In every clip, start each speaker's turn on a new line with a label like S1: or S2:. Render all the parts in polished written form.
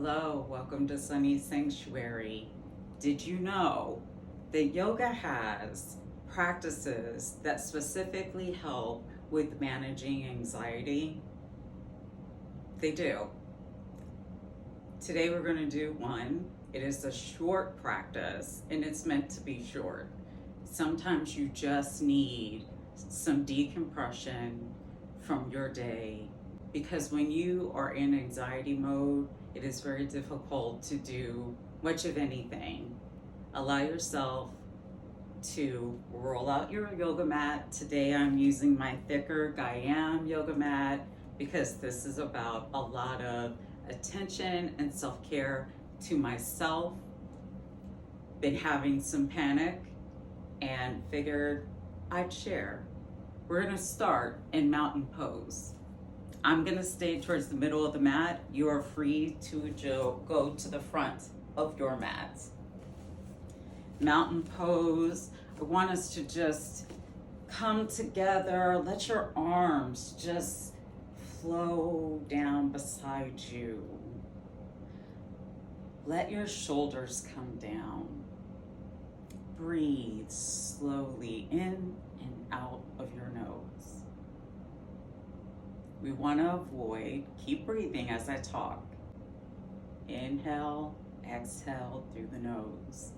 S1: Hello, welcome to Sunny Sanctuary. Did you know that yoga has practices that specifically help with managing anxiety? They do. Today we're going to do one. It is a short practice and it's meant to be short. Sometimes you just need some decompression from your day because when you are in anxiety mode, it is very difficult to do much of anything. Allow yourself to roll out your yoga mat. Today I'm using my thicker Gayam yoga mat because this is about a lot of attention and self-care to myself. Been having some panic and figured I'd share. We're gonna start in mountain pose. I'm gonna stay towards the middle of the mat. You are free to go to the front of your mat. Mountain pose, I want us to just come together. Let your arms just flow down beside you. Let your shoulders come down. Breathe slowly in and out of your nose. We want to avoid, keep breathing as I talk. Inhale, exhale through the nose.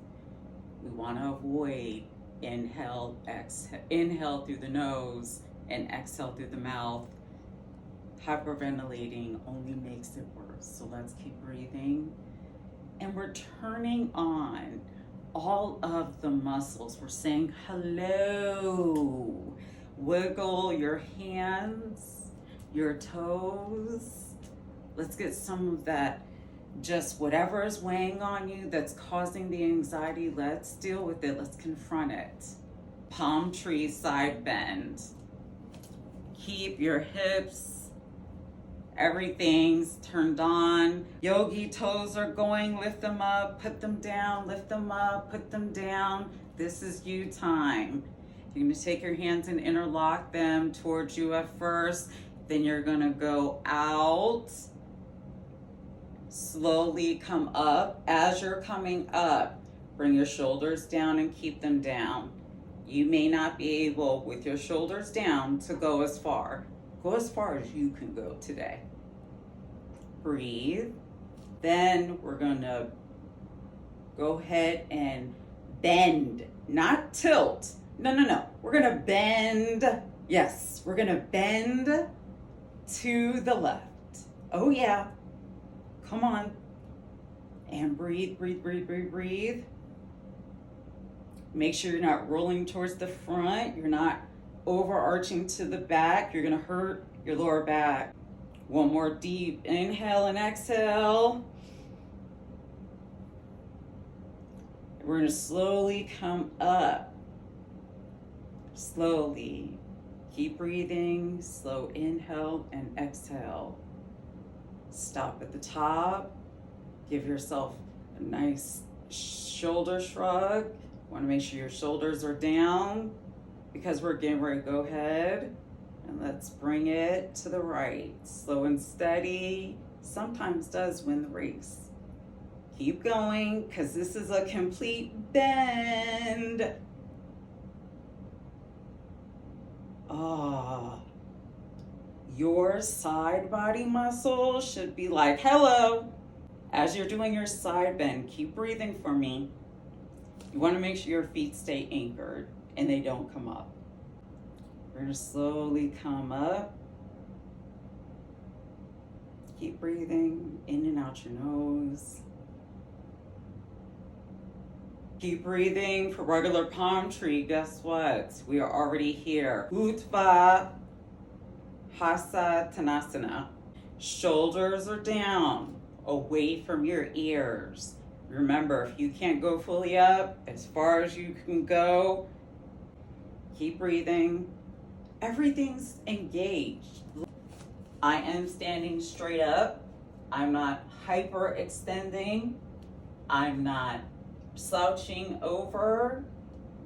S1: We want to avoid inhale through the nose and exhale through the mouth. Hyperventilating only makes it worse. So let's keep breathing. And we're turning on all of the muscles. We're saying hello. Wiggle your hands, your toes. Let's get some of that, just whatever is weighing on you that's causing the anxiety, let's deal with it. Let's confront it. Palm tree side bend. Keep your hips, everything's turned on. Yogi toes are going, lift them up, put them down, lift them up, put them down. This is you time. You're gonna take your hands and interlock them towards you at first. Then you're gonna go out, slowly come up. As you're coming up, bring your shoulders down and keep them down. You may not be able, with your shoulders down, to go as far. Go as far as you can go today. Breathe. Then we're gonna go ahead and bend, not tilt. No. We're gonna bend. Yes, we're gonna bend to the left. Oh yeah. Come on. And breathe. Make sure you're not rolling towards the front. You're not overarching to the back. You're gonna hurt your lower back. One more deep inhale and exhale. We're gonna slowly come up. Slowly. Keep breathing. Slow inhale and exhale. Stop at the top. Give yourself a nice shoulder shrug. Want to make sure your shoulders are down because we're getting ready to go ahead. And let's bring it to the right. Slow and steady sometimes does win the race. Keep going because this is a complete bend. Your side body muscle should be like, hello. As you're doing your side bend, keep breathing for me. You want to make sure your feet stay anchored and they don't come up. We're going to slowly come up. Keep breathing in and out your nose. Keep breathing for regular palm tree. Guess what? We are already here. Utva Hatha Tanasana. Shoulders are down, away from your ears. Remember, if you can't go fully up, as far as you can go, keep breathing. Everything's engaged. I am standing straight up. I'm not hyperextending. I'm not slouching over.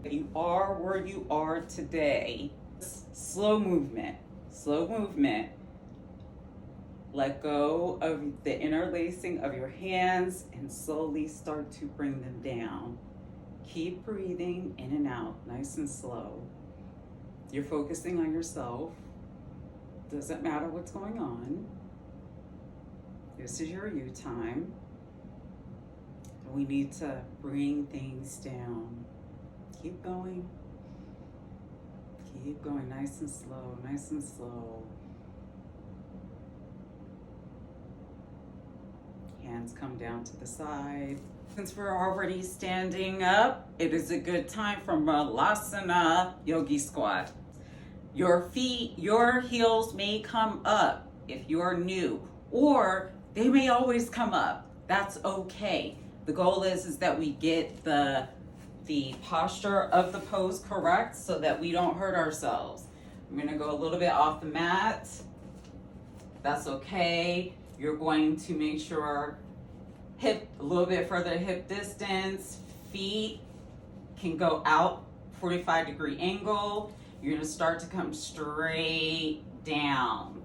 S1: You are where you are today. Slow movement. Let go of the interlacing of your hands and slowly start to bring them down. Keep breathing in and out, nice and slow. You're focusing on yourself. Doesn't matter what's going on. This is your you time. We need to bring things down. Keep going. Keep going, nice and slow, nice and slow. Hands come down to the side. Since we're already standing up, it is a good time for Malasana Yogi Squat. Your feet, your heels may come up if you're new, or they may always come up. That's okay. The goal is that we get the posture of the pose correct so that we don't hurt ourselves. I'm gonna go a little bit off the mat. That's okay. You're going to make sure hip a little bit further hip distance, feet can go out 45-degree angle. You're gonna start to come straight down.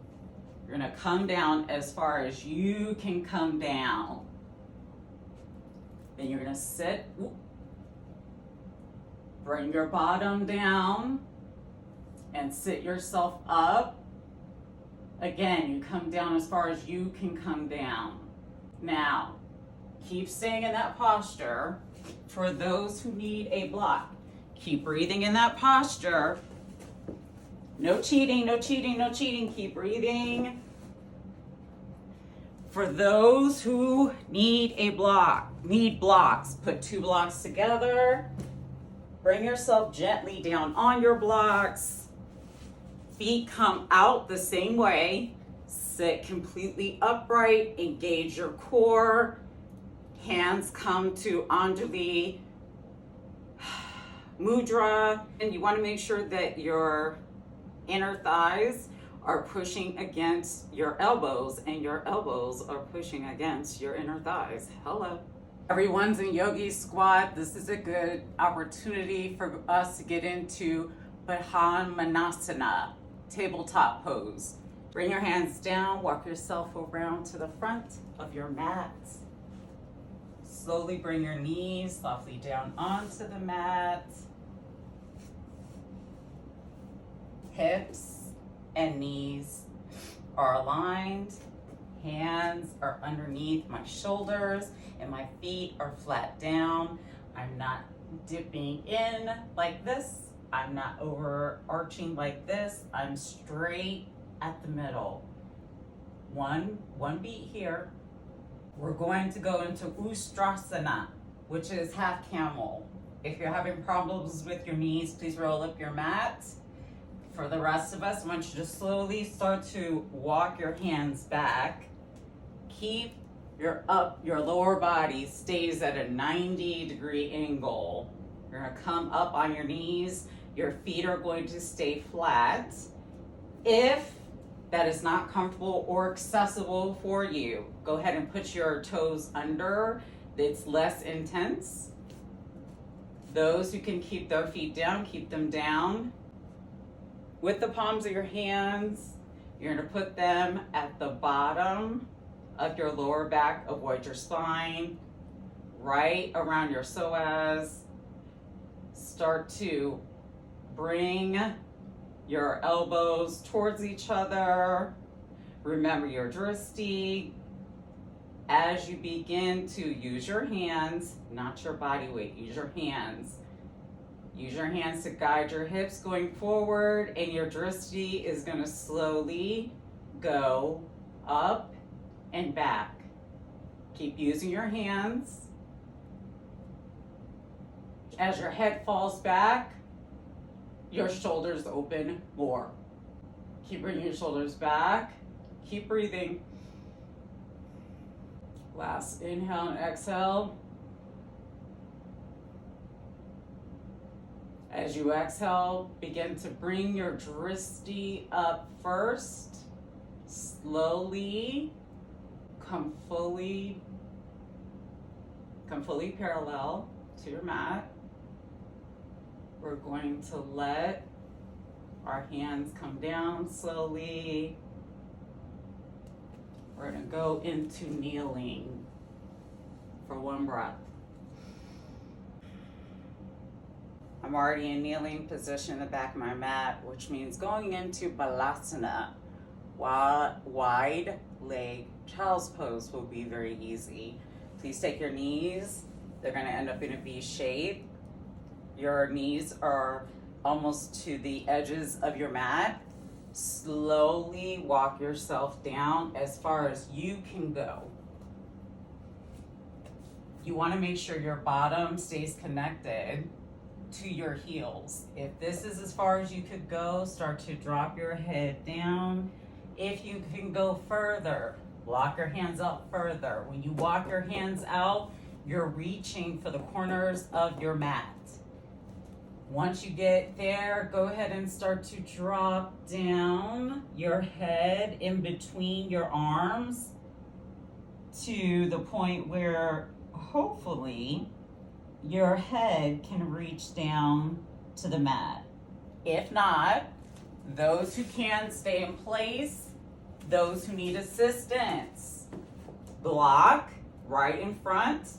S1: You're gonna come down as far as you can come down. Then you're gonna sit, bring your bottom down and sit yourself up. Again, you come down as far as you can come down. Now, keep staying in that posture. For those who need a block, keep breathing in that posture. No cheating, no cheating, no cheating. Keep breathing. For those who need a block, need blocks, put 2 blocks together. Bring yourself gently down on your blocks. Feet come out the same way. Sit completely upright, engage your core. Hands come to Anjali Mudra. And you want to make sure that your inner thighs are pushing against your elbows and your elbows are pushing against your inner thighs. Hello. Everyone's in yogi squat. This is a good opportunity for us to get into Padmanasana, tabletop pose. Bring your hands down, walk yourself around to the front of your mat. Slowly bring your knees softly down onto the mat. Hips and knees are aligned. Hands are underneath my shoulders and my feet are flat down. I'm not dipping in like this. I'm not overarching like this. I'm straight at the middle. One beat here. We're going to go into Ustrasana, which is half camel. If you're having problems with your knees, please roll up your mat. For the rest of us, I want you to slowly start to walk your hands back. Keep your lower body stays at a 90-degree angle. You're gonna come up on your knees. Your feet are going to stay flat. If that is not comfortable or accessible for you, go ahead and put your toes under. It's less intense. Those who can keep their feet down, keep them down. With the palms of your hands, you're gonna put them at the bottom of your lower back, avoid your spine, right around your psoas. Start to bring your elbows towards each other. Remember your drishti. As you begin to use your hands, not your body weight, use your hands. Use your hands to guide your hips going forward, and your drishti is going to slowly go up and back. Keep using your hands. As your head falls back, your shoulders open more. Keep bringing your shoulders back. Keep breathing. Last inhale and exhale. As you exhale, begin to bring your drishti up first. Slowly come fully parallel to your mat. We're going to let our hands come down slowly. We're gonna go into kneeling for one breath. I'm already in kneeling position in the back of my mat, which means going into balasana. Wide leg child's pose will be very easy. Please take your knees. They're gonna end up in a V shape. Your knees are almost to the edges of your mat. Slowly walk yourself down as far as you can go. You want to make sure your bottom stays connected to your heels. If this is as far as you could go, start to drop your head down. If you can go further, walk your hands out further. When you walk your hands out, you're reaching for the corners of your mat. Once you get there, go ahead and start to drop down your head in between your arms to the point where hopefully your head can reach down to the mat. If not, those who can, stay in place. Those who need assistance, block right in front.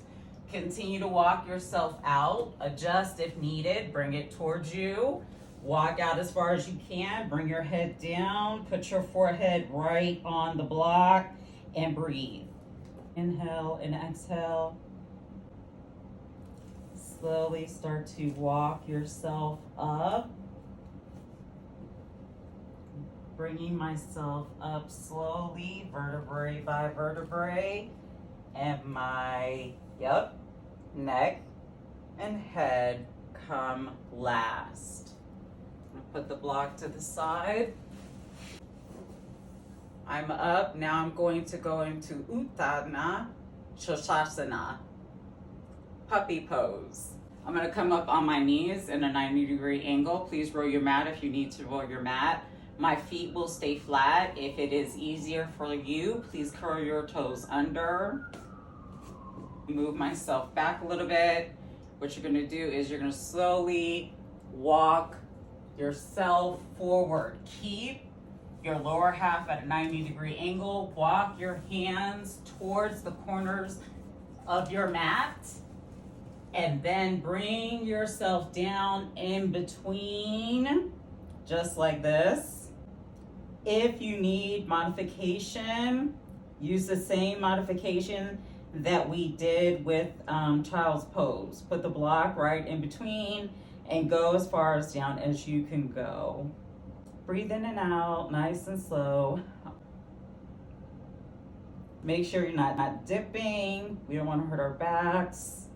S1: Continue to walk yourself out. Adjust if needed. Bring it towards you. Walk out as far as you can. Bring your head down. Put your forehead right on the block and breathe. Inhale and exhale. Slowly start to walk yourself up. Bringing myself up slowly, vertebrae by vertebrae. And my, neck and head come last. I'm gonna put the block to the side. I'm up. Now I'm going to go into Utthana Shoshasana, puppy pose. I'm gonna come up on my knees in a 90-degree angle. Please roll your mat if you need to roll your mat. My feet will stay flat. If it is easier for you, please curl your toes under. Move myself back a little bit. What you're gonna do is you're gonna slowly walk yourself forward. Keep your lower half at a 90-degree angle. Walk your hands towards the corners of your mat. And then bring yourself down in between, just like this. If you need modification, use the same modification that we did with child's pose. Put the block right in between and go as far as down as you can go. Breathe in and out, nice and slow. Make sure you're not dipping. We don't want to hurt our backs.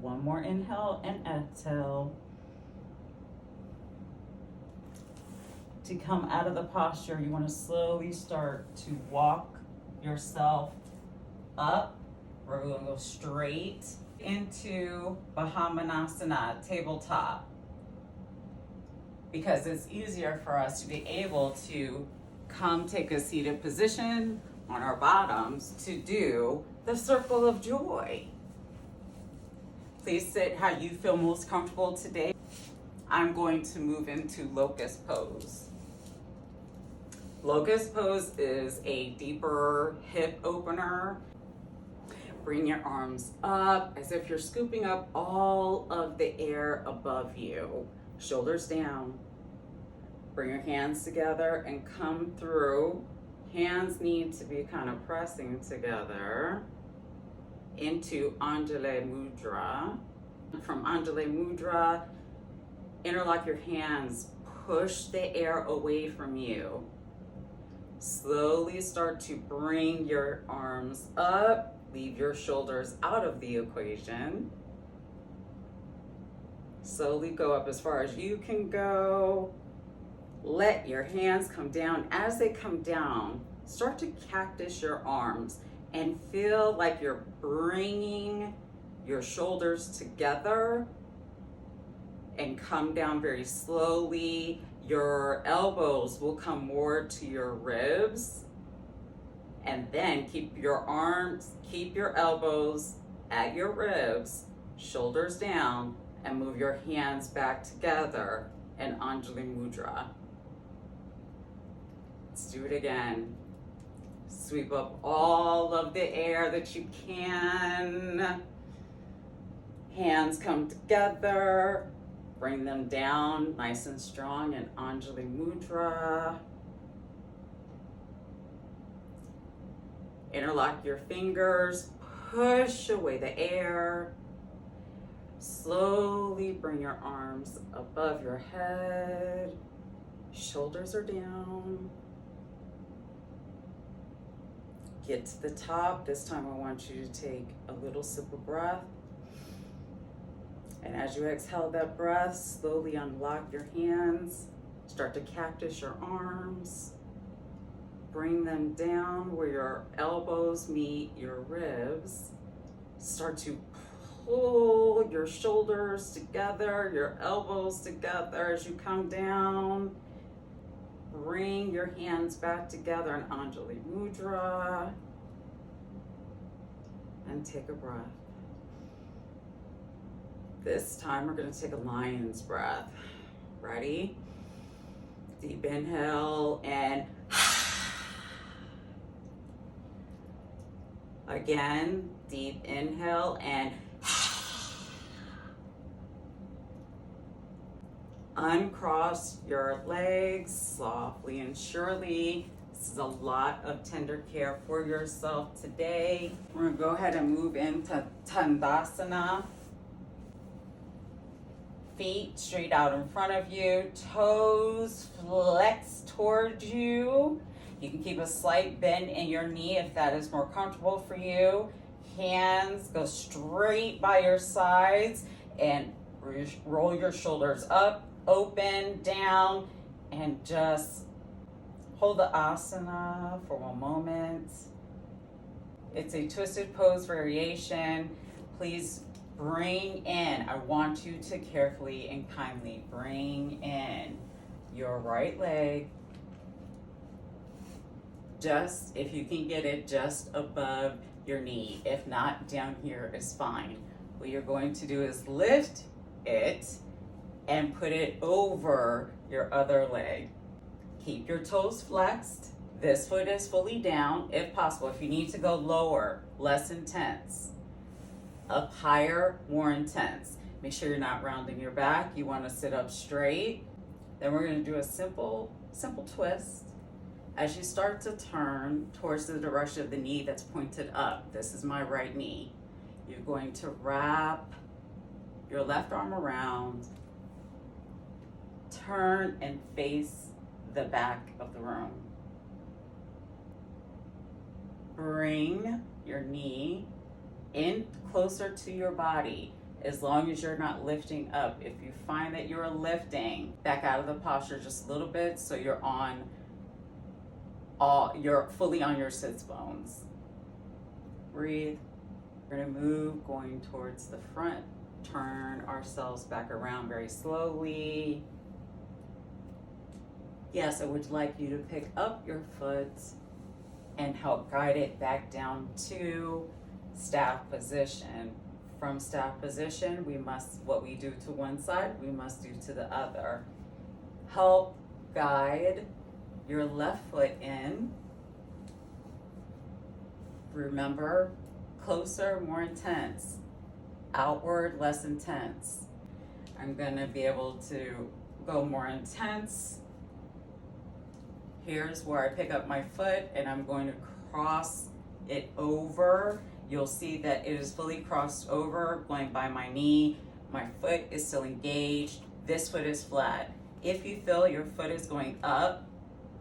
S1: One more inhale and exhale. To come out of the posture, you want to slowly start to walk yourself up. We're going to go straight into Bahamanasana, tabletop, because it's easier for us to be able to come take a seated position on our bottoms to do the circle of joy. Please sit how you feel most comfortable today. I'm going to move into locust pose. Locust pose is a deeper hip opener. Bring your arms up as if you're scooping up all of the air above you. Shoulders down. Bring your hands together and come through. Hands need to be kind of pressing together into Anjali Mudra. From Anjali Mudra, interlock your hands. Push the air away from you. Slowly start to bring your arms up. Leave your shoulders out of the equation. Slowly go up as far as you can go. Let your hands come down. As they come down, start to cactus your arms and feel like you're bringing your shoulders together and come down very slowly. Your elbows will come more to your ribs, and then keep your elbows at your ribs, shoulders down, and move your hands back together in Anjali Mudra. Let's do it again. Sweep up all of the air that you can. Hands come together. Bring them down nice and strong in Anjali Mudra. Interlock your fingers. Push away the air. Slowly bring your arms above your head. Shoulders are down. Get to the top. This time I want you to take a little sip of breath. And as you exhale that breath, slowly unlock your hands. Start to cactus your arms. Bring them down where your elbows meet your ribs. Start to pull your shoulders together, your elbows together as you come down. Bring your hands back together in Anjali Mudra. And take a breath. This time we're going to take a lion's breath. Ready? Deep inhale and again, deep inhale and uncross your legs softly and surely. This is a lot of tender care for yourself today. We're going to go ahead and move into Tandasana. Feet straight out in front of you, toes flex towards you. You can keep a slight bend in your knee if that is more comfortable for you. Hands go straight by your sides and roll your shoulders up, open, down, and just hold the asana for one moment. It's a twisted pose variation. Please bring in, I want you to carefully and kindly bring in your right leg, just, if you can get it just above your knee. If not, down here is fine. What you're going to do is lift it and put it over your other leg. Keep your toes flexed. This foot is fully down, if possible. If you need to go lower, less intense. Up higher, more intense. Make sure you're not rounding your back. You want to sit up straight. Then we're going to do a simple twist. As you start to turn towards the direction of the knee that's pointed up, this is my right knee. You're going to wrap your left arm around, turn and face the back of the room. Bring your knee in closer to your body, as long as you're not lifting up. If you find that you're lifting, back out of the posture just a little bit so you're fully on your sits bones. Breathe. We're gonna move, going towards the front. Turn ourselves back around very slowly. Yes, I would like you to pick up your foot and help guide it back down to staff position. From staff position, what we do to one side, we must do to the other. Help guide your left foot in. Remember, closer, more intense. Outward, less intense. I'm gonna be able to go more intense. Here's where I pick up my foot and I'm going to cross it over. You'll see that it is fully crossed over, going by my knee. My foot is still engaged. This foot is flat. If you feel your foot is going up,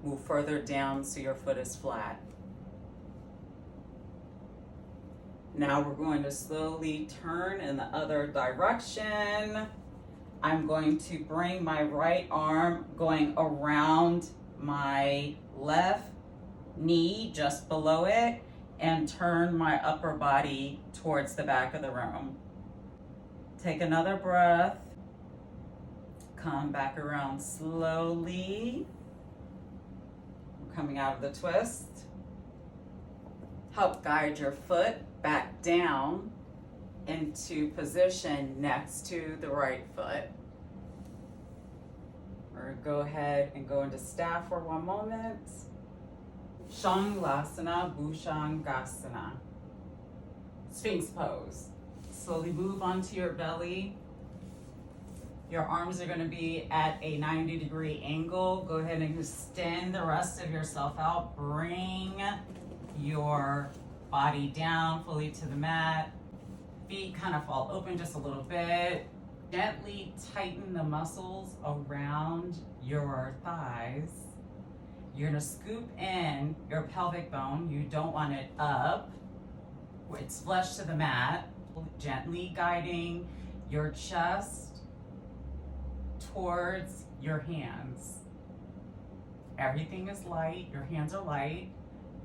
S1: move further down so your foot is flat. Now we're going to slowly turn in the other direction. I'm going to bring my right arm going around my left knee, just below it, and turn my upper body towards the back of the room. Take another breath. Come back around slowly. We're coming out of the twist. Help guide your foot back down into position next to the right foot. We're gonna go ahead and go into staff for one moment. Shangasana, Bhushangasana. Sphinx pose. Slowly move onto your belly. Your arms are going to be at a 90-degree angle. Go ahead and extend the rest of yourself out. Bring your body down fully to the mat. Feet kind of fall open just a little bit. Gently tighten the muscles around your thighs. You're going to scoop in your pelvic bone. You don't want it up. It's flush to the mat. Gently guiding your chest towards your hands. Everything is light. Your hands are light.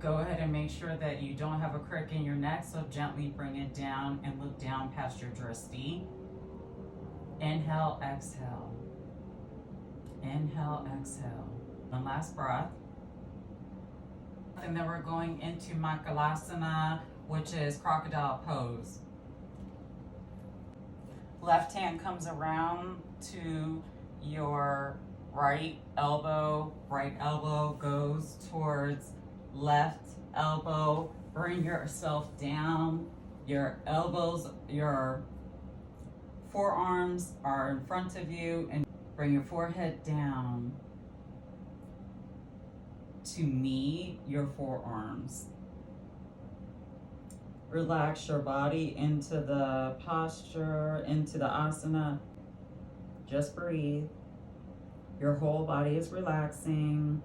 S1: Go ahead and make sure that you don't have a crick in your neck, so gently bring it down and look down past your drishti. Inhale, exhale. Inhale, exhale. One last breath. And then we're going into Makalasana, which is crocodile pose. Left hand comes around to your right elbow goes towards left elbow. Bring yourself down. Your elbows, your forearms are in front of you, and bring your forehead down to meet your forearms. Relax your body into the posture, into the asana. Just breathe. Your whole body is relaxing.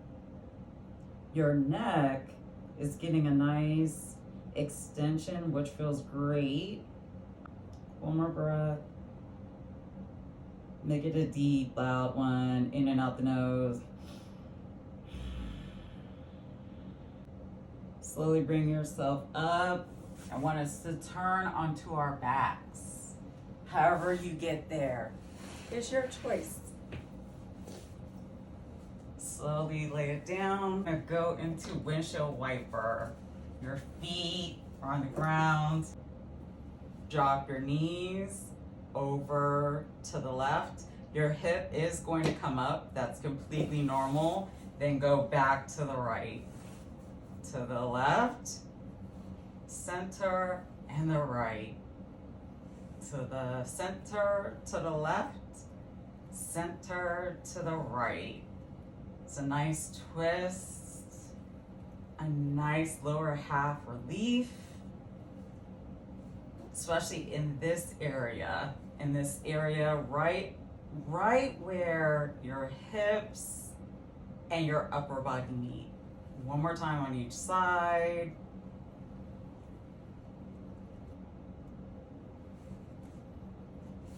S1: Your neck is getting a nice extension, which feels great. One more breath. Make it a deep, loud one. In and out the nose. Slowly bring yourself up. I want us to turn onto our backs. However you get there, it's your choice. Slowly lay it down and go into windshield wiper. Your feet are on the ground. Drop your knees over to the left. Your hip is going to come up. That's completely normal. Then go back to the right. To the left, center, and the right. To the center, to the left, center, to the right. It's a nice twist, a nice lower half relief, especially in this area right where your hips and your upper body meet. One more time on each side.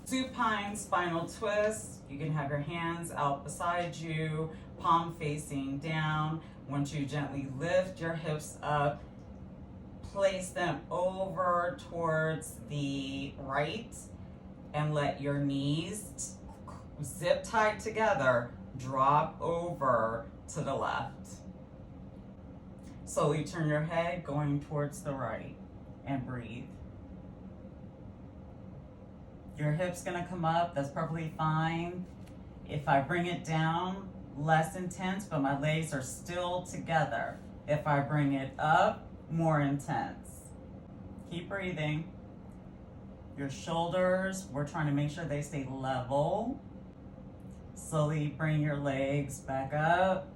S1: Supine spinal twist. You can have your hands out beside you, palm facing down. Once you gently lift your hips up, place them over towards the right and let your knees zip tied together, drop over to the left. Slowly turn your head going towards the right and breathe. Your hip's gonna come up, that's perfectly fine. If I bring it down, less intense, but my legs are still together. If I bring it up, more intense. Keep breathing. Your shoulders, we're trying to make sure they stay level. Slowly bring your legs back up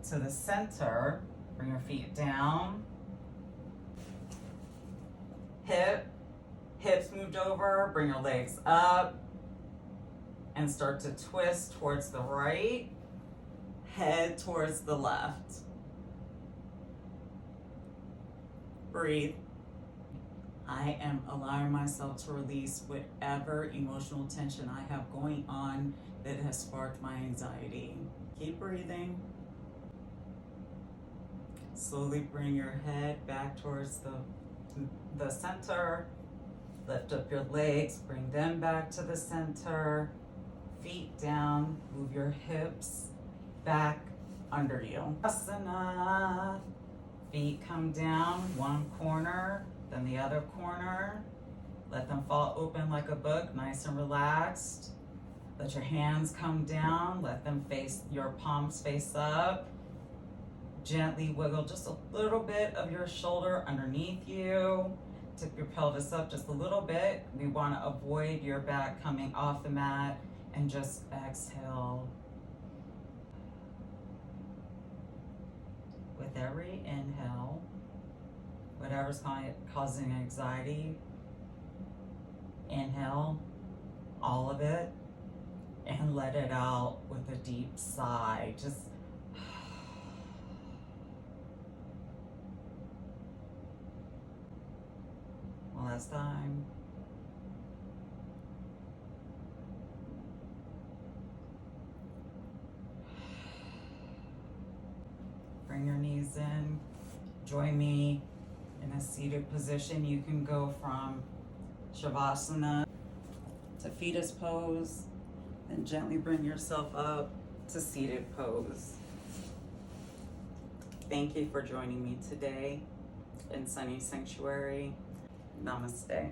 S1: to the center. Bring your feet down. Hips moved over, bring your legs up and start to twist towards the right, head towards the left. Breathe. I am allowing myself to release whatever emotional tension I have going on that has sparked my anxiety. Keep breathing. Slowly bring your head back towards the center. Lift up your legs, bring them back to the center. Feet down, move your hips back under you. Asana. Feet come down, one corner, then the other corner. Let them fall open like a book, nice and relaxed. Let your hands come down, let them face, your palms face up. Gently wiggle just a little bit of your shoulder underneath you. Tip your pelvis up just a little bit. We want to avoid your back coming off the mat, and just exhale. With every inhale, whatever's causing anxiety, inhale all of it and let it out with a deep sigh. Just one last time. Bring your knees in. Join me in a seated position. You can go from Shavasana to fetus pose, then gently bring yourself up to seated pose. Thank you for joining me today in Sunny Sanctuary. Namaste.